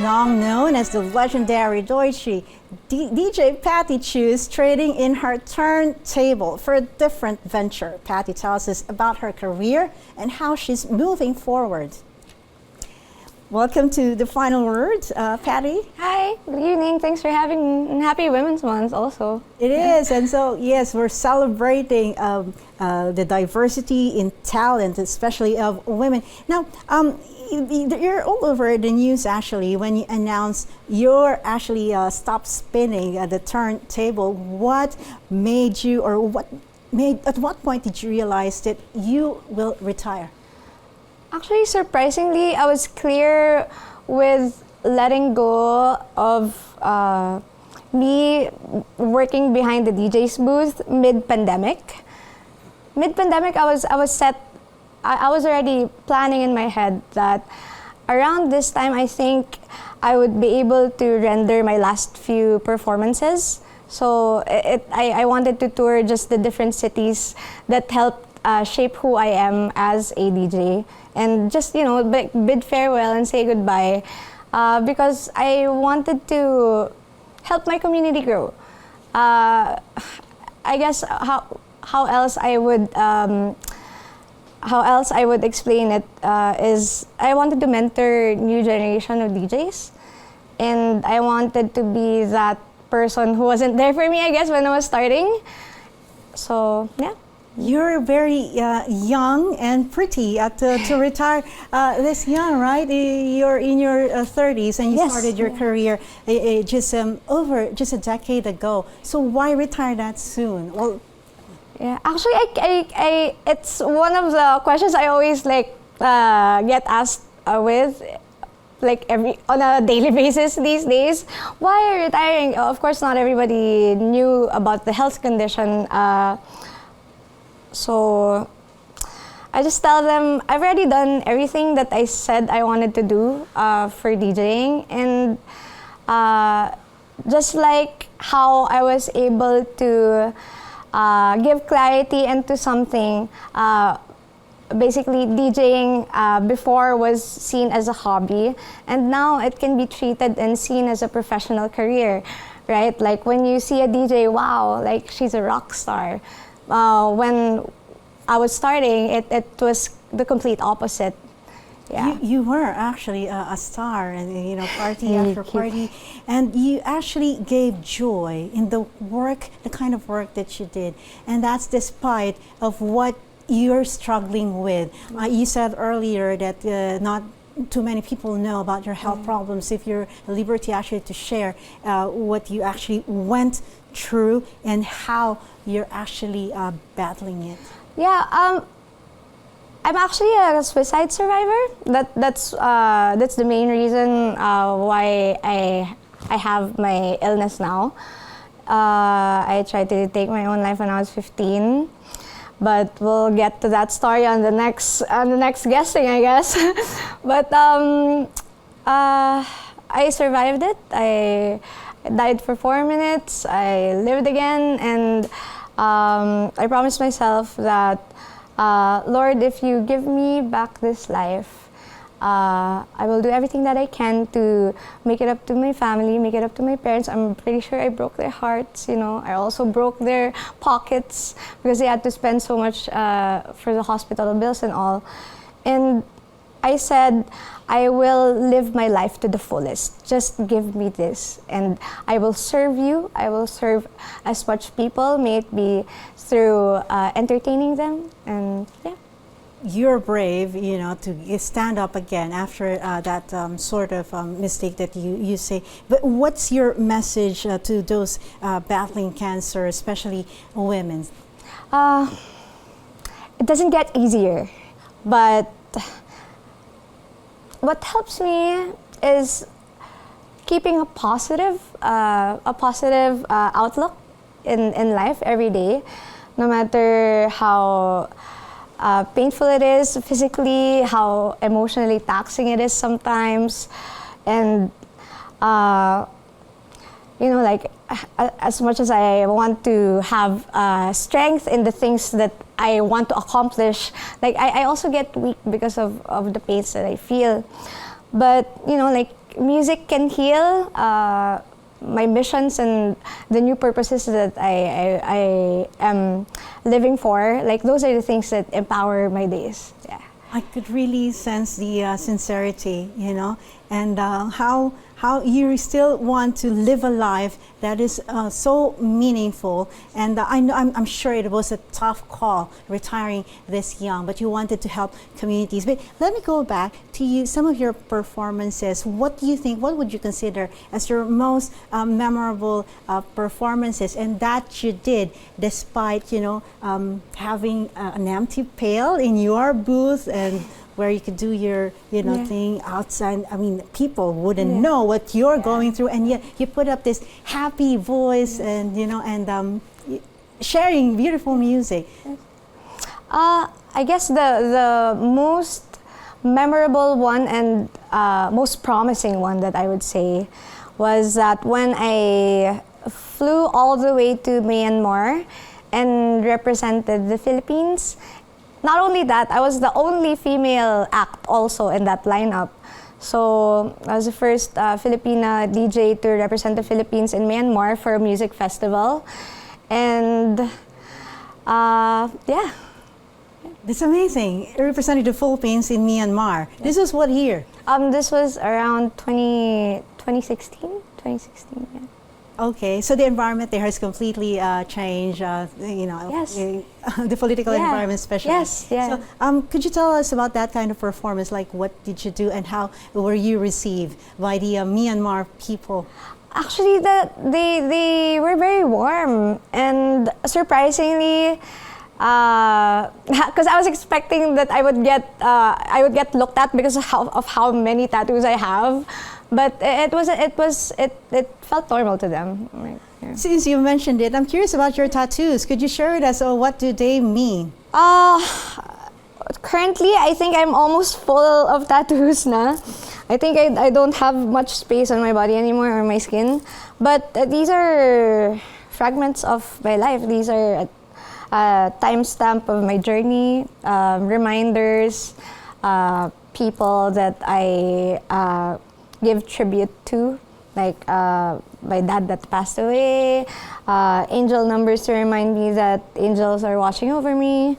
long known as the legendary Deutsche, DJ Patty Tiu is trading in her turntable for a different venture. Patty tells us about her career and how she's moving forward. Welcome to the final word, Patty. Hi, good evening. Thanks for having me. And happy Women's Month also. It is, and so yes, we're celebrating the diversity in talent, especially of women. Now, you're all over the news actually when you announce you're actually stopped spinning the turntable. What made you, or at what point did you realize that you will retire? Actually, surprisingly, I was clear with letting go of me working behind the DJ's booth mid-pandemic. Mid-pandemic, I was already planning in my head that around this time, I think I would be able to render my last few performances. So I wanted to tour just the different cities that helped shape who I am as a DJ, and just, you know, bid farewell and say goodbye, because I wanted to help my community grow. I guess how else I would explain it is I wanted to mentor new generation of DJs, and I wanted to be that person who wasn't there for me, I guess, when I was starting. So yeah. You're very young and pretty to retire this young, right? You're in your 30s and you started your career just a decade ago. So why retire that soon? Well, yeah, actually, I it's one of the questions I always get asked with, on a daily basis these days. Why are you retiring? Of course, not everybody knew about the health condition. So I just tell them I've already done everything that I said I wanted to do for DJing, and just like how I was able to give clarity into something. Basically, DJing before was seen as a hobby, and now it can be treated and seen as a professional career, right? Like when you see a DJ, wow, like she's a rock star. When I was starting, it was the complete opposite. Yeah. You were actually a star, and party after party, and you actually gave joy in the kind of work that you did, and that's despite of what you're struggling with. You said earlier that not too many people know about your health problems. If you're at liberty actually to share what you actually went through and how you're actually battling it. Yeah, I'm actually a suicide survivor. That's the main reason why I have my illness now. I tried to take my own life when I was 15, but we'll get to that story on the next guesting, I guess. But I survived it. I died for 4 minutes. I lived again, and I promised myself that, Lord, if you give me back this life, I will do everything that I can to make it up to my family, make it up to my parents. I'm pretty sure I broke their hearts, I also broke their pockets because they had to spend so much for the hospital bills and all. And I said, I will live my life to the fullest. Just give me this, and I will serve you. I will serve as much people, may it be through entertaining them, and yeah. You're brave, to stand up again after that sort of mistake that you say. But what's your message to those battling cancer, especially women? It doesn't get easier, but what helps me is keeping a positive outlook in life every day, no matter how painful it is physically, how emotionally taxing it is sometimes, and as much as I want to have strength in the things that I want to accomplish, I also get weak because of the pains that I feel. But music can heal, my missions and the new purposes that I am living for, like those are the things that empower my days. Yeah. I could really sense the sincerity, you know, and how you still want to live a life that is so meaningful. And I'm sure it was a tough call retiring this young, but you wanted to help communities. But let me go back to you. Some of your performances. What do you think? What would you consider as your most memorable performances, and that you did despite, you know, having an empty pail in your booth and where you could do your, you know, thing outside. I mean, people wouldn't know what you're going through, and yet you put up this happy voice and, you know, and sharing beautiful music. I guess the most memorable one and most promising one that I would say was that when I flew all the way to Myanmar and represented the Philippines. Not only that, I was the only female act also in that lineup. So I was the first Filipina DJ to represent the Philippines in Myanmar for a music festival. And yeah. That's amazing. You represented the Philippines in Myanmar. Yeah. This was what year? This was around 2016, yeah. Okay, so the environment there has completely changed, you know, yes. The political environment especially. Yes, yeah. So could you tell us about that kind of performance? Like, what did you do and how were you received by the Myanmar people? Actually, they were very warm and surprisingly, because I was expecting that I would get looked at because of how many tattoos I have. But it felt normal to them. Right, yeah. Since you mentioned it, I'm curious about your tattoos. Could you share with us, what do they mean? Currently, I think I'm almost full of tattoos na. I think I don't have much space on my body anymore or my skin. But these are fragments of my life. These are a timestamp of my journey, reminders, people that I give tribute to, like my dad that passed away, angel numbers to remind me that angels are watching over me.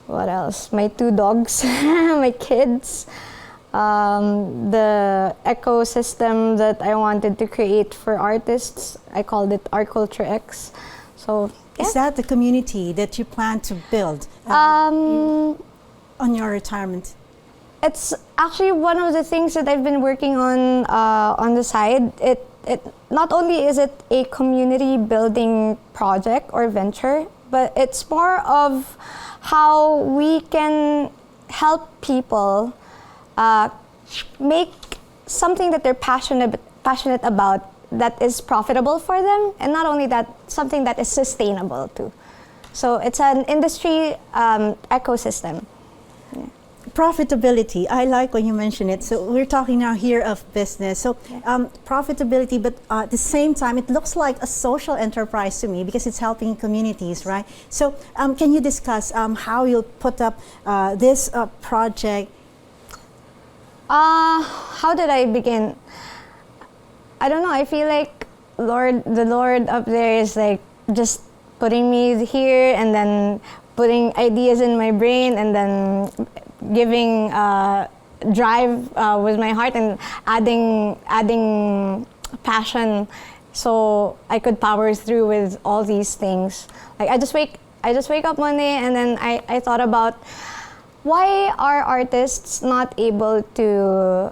What else? My 2 dogs, my kids, the ecosystem that I wanted to create for artists. I called it Art Culture X. So yeah. Is that the community that you plan to build on your retirement? It's actually one of the things that I've been working on the side. It not only is it a community building project or venture, but it's more of how we can help people make something that they're passionate about that is profitable for them, and not only that, something that is sustainable too. So it's an industry ecosystem. Yeah. Profitability. I like when you mention it. So we're talking now here of business. So profitability, but at the same time, it looks like a social enterprise to me because it's helping communities, right? So can you discuss how you'll put up this project? How did I begin? I don't know. I feel like the Lord up there is like just putting me here and then putting ideas in my brain and then giving drive with my heart and adding passion so I could power through with all these things. Like I just wake up one day and then I thought about why are artists not able to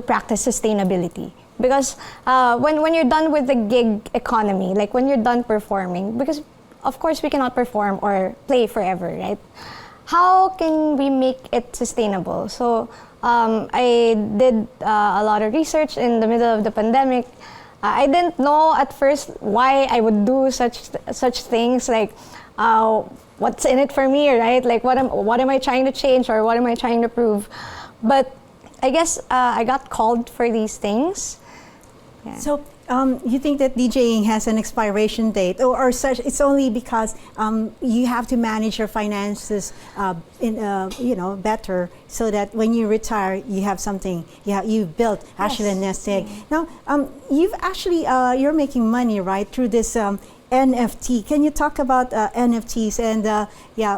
practice sustainability? Because when you're done with the gig economy, like when you're done performing, because of course we cannot perform or play forever, right? How can we make it sustainable? So I did a lot of research in the middle of the pandemic. I didn't know at first why I would do such things, like what's in it for me, right? Like what am I trying to change or what am I trying to prove? But I guess I got called for these things. Yeah. So You think that DJing has an expiration date, or such? It's only because you have to manage your finances better, so that when you retire, you have something. You've built actually a nest egg. Now, you've actually you're making money, right, through this NFT. Can you talk about NFTs? And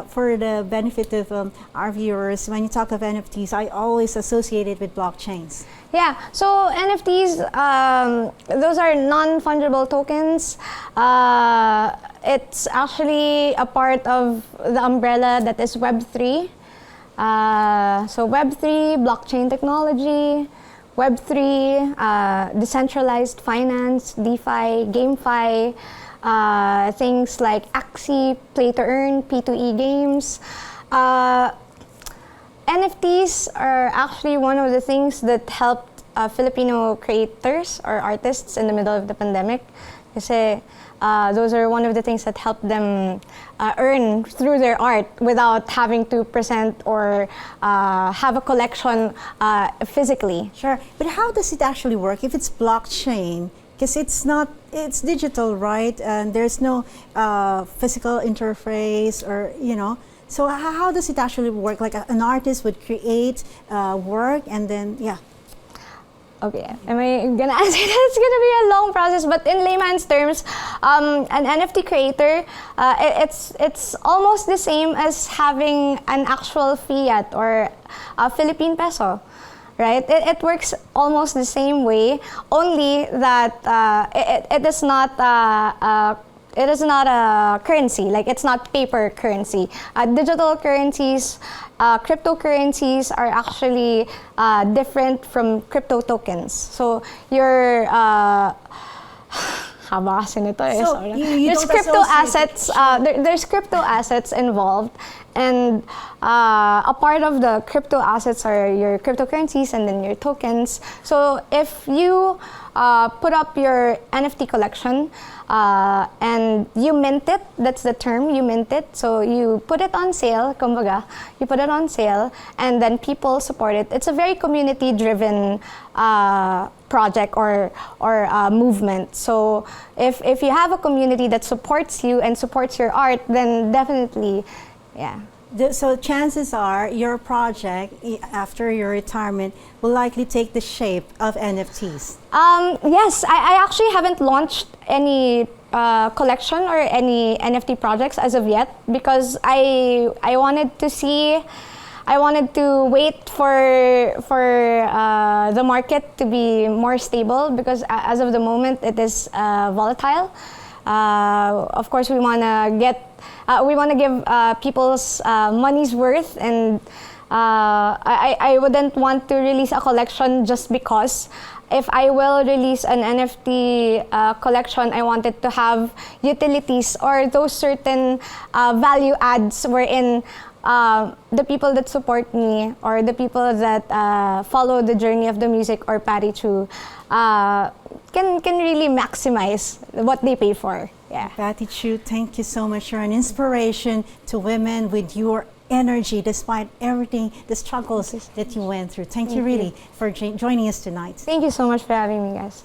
for the benefit of our viewers, when you talk of NFTs, I always associate it with blockchains. Yeah, so NFTs, those are non-fungible tokens. It's actually a part of the umbrella that is Web3. So Web3, blockchain technology, Web3, decentralized finance, DeFi, GameFi, things like Axie, Play to Earn, P2E games. NFTs are actually one of the things that helped Filipino creators or artists in the middle of the pandemic. Kasi those are one of the things that helped them earn through their art without having to present or have a collection physically. Sure, but how does it actually work if it's blockchain? Because it's digital, right? And there's no physical interface, or So how does it actually work? Like an artist would create work, and then Okay, am I gonna answer that? It's gonna be a long process, but in layman's terms, an NFT creator, it's almost the same as having an actual fiat or a Philippine peso, right? It works almost the same way, only that it is not it is not a currency, like it's not paper currency. Digital currencies, cryptocurrencies are actually different from crypto tokens. So your haba kasi nito eh. So There's crypto assets. There's crypto assets involved, and a part of the crypto assets are your cryptocurrencies and then your tokens. So if you put up your NFT collection and you mint it, that's the term, you mint it. So you put it on sale, kumbaga, you put it on sale, and then people support it. It's a very community-driven project or movement. So if you have a community that supports you and supports your art, then definitely, yeah. So chances are your project after your retirement will likely take the shape of NFTs. Yes, I actually haven't launched any collection or any NFT projects as of yet, because I wanted to see. I wanted to wait for the market to be more stable, because as of the moment it is volatile. Of course, we wanna give people's money's worth, and I wouldn't want to release a collection just because. If I will release an NFT collection, I wanted to have utilities or those certain value adds wherein the people that support me or the people that follow the journey of the music or Patty Tiu can really maximize what they pay for. Yeah. Patty Tiu, thank you so much. You're an inspiration to women with your energy despite everything, the struggles that you went through. Thank you really for joining us tonight. Thank you so much for having me, guys.